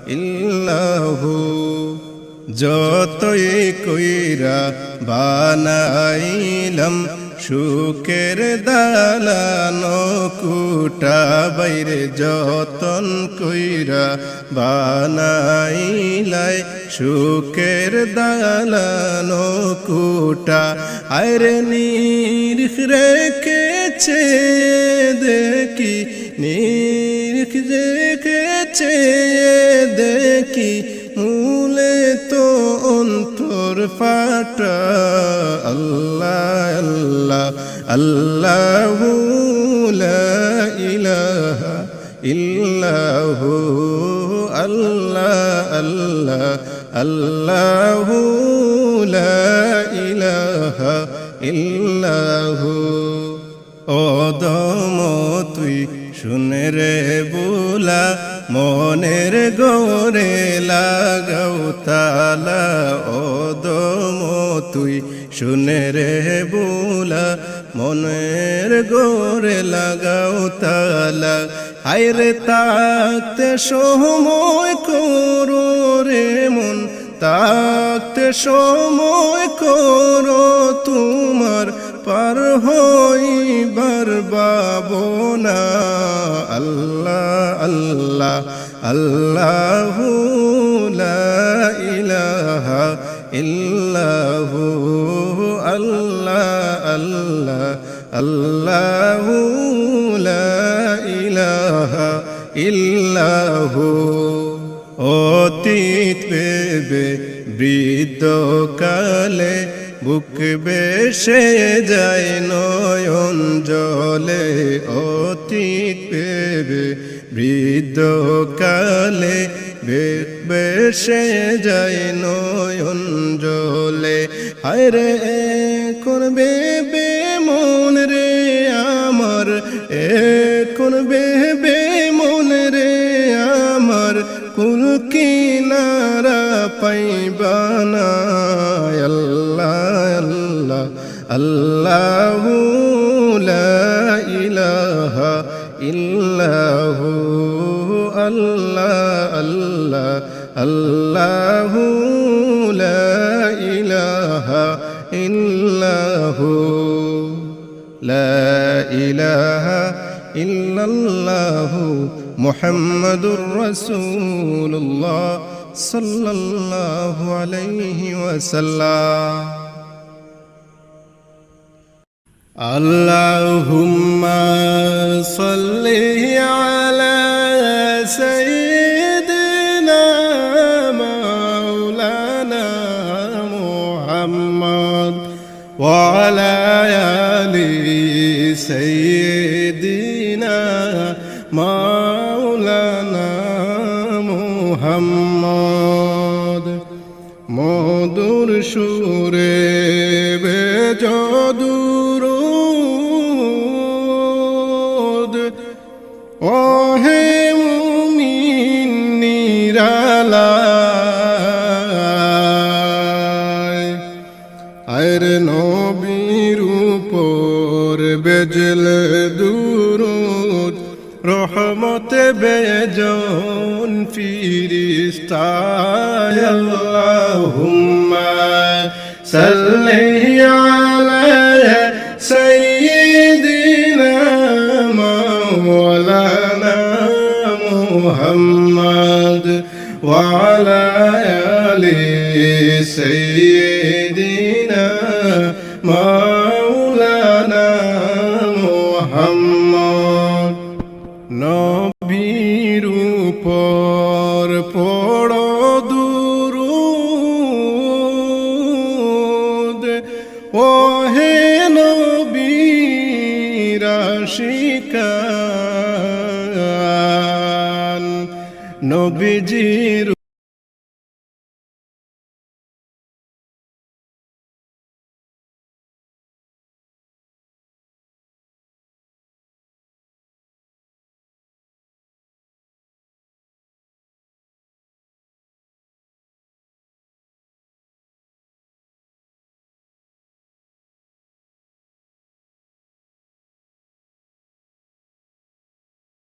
ইল্লাহু যতই কইরা বানাইলাম সুখের দালানো কুটা বাইরে যতন কইরা বানাইলাই সুখের দালানো কুটা আরে নিরিখ রেখেছে দেখি নিরিখ রেখেছে দেখি মূলে তো অন্তর ফাটা আল্লাহ আল্লাহ আল্লাহু লা ইলাহা ইল্লাহু আল্লাহ আল্লাহ আল্লাহু লা ইলাহা ইল্লাহু ওদম তুই শুনে রে বুলা মনের গোরে লাগাও তালা ওদম তুই শুনে রে বুলা মনের গোরে লাগাও তালা হায়রে তাকতে সময় করো রে মন তাকতে সময় করো তোমার পার হইবার বাবনা আল্লাহ আল্লাহ আল্লাহু লা ইলাহা ইল্লাহু আল্লাহ আল্লাহ আল্লাহু লা ইলাহা ইল্লাহু অতীত পেবে বৃদ্ধকালে বুক বেশে যায় নয়ন জলে অতীত পেবে বৃদ্ধকালে বেশে যায় নয়ন জলে হায়রে করবে বে মন রে আমার করবে বে মন রে আমার কুল কিনারা পাইবানা আল্লাহ আল্লাহ আল্লাহু লা ইলাহা ইল্লাহু আল্লাহ আল্লাহ আল্লাহু লা ইলাহা ইল্লাহু লা ইলাহা ইল্লাল্লাহু মুহাম্মাদুর রাসূলুল্লাহ সাল্লাল্লাহু আলাইহি ওয়াসাল্লাম আল্লাহুম্মা সাল্লি আলা সাইয়্যিদিনা মাওলানা মুহাম্মদ ওয়া আলা আলি সাইয়্যিদিনা মাওলানা মুহাম্মদ মধুর সুরে বেজদুরুদ ওহে মুমিন নিরালায় আয়ের নবীর উপর বেজল দুরুদ রহমতে বেজন ফিরিস্তা আল্লাহুম্মা সাল্লি আলা সাইয়্যিদিনা মাওলানা মুহাম্মদ ওয়া আলা আলি সাইয়্যিদিনা মাওলানা মুহাম্মদ নবীর উপর পড়ো দুরুদ ওহে নবীর আশিকান নবীজির